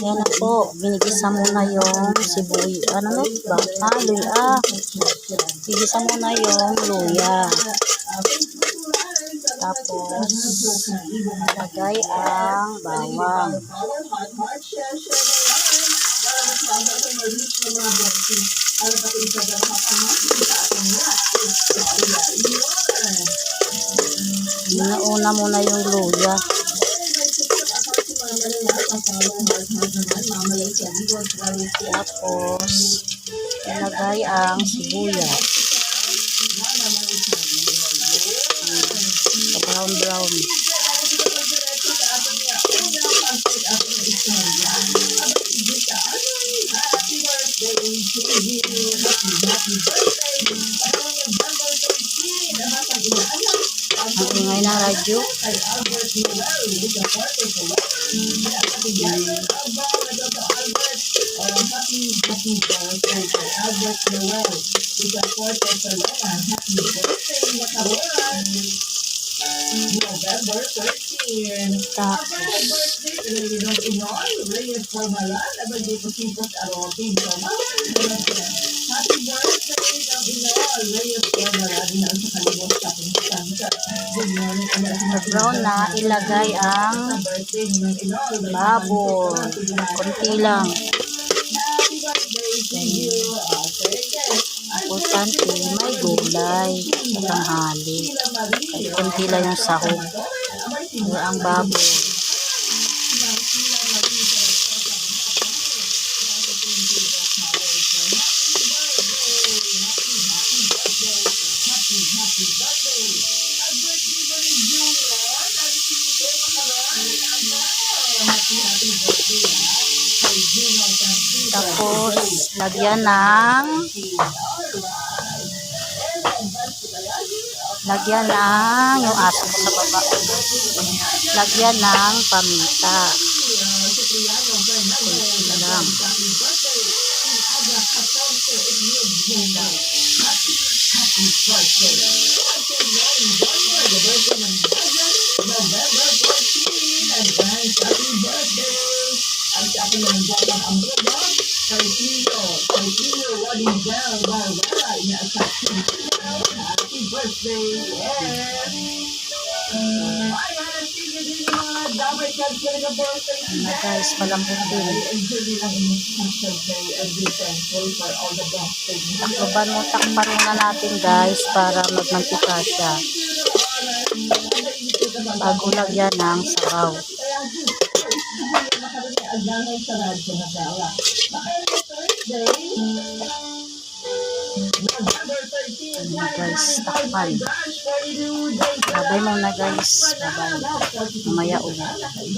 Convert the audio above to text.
Yan na po, binigisa muna yung sibuyas. Ano no ba? Luya. Binigisa muna yung luya. Tapos, lagay ang bawang. Una muna yung luya. Tapos, ilagay ang sibuyas. Brown. Ang ingay ng radyo. November 13. Tapos, Happy birthday ng Inol, Reyes Formala. brown na, ilagay ang baboy. Konti lang. Importante, may gulay sa tanghali. At konti lang yung sahog. Ang baboy. Tapos, lagyan ng yung aso ko sa baba. Lagyan ng paminta. Kunti lang. Na guys, palambutin. Takpan muna natin guys para magmantika siya. Bago lagyan ng sabaw. Guys, takpan. Babay muna guys. Babay. Mamaya ulit.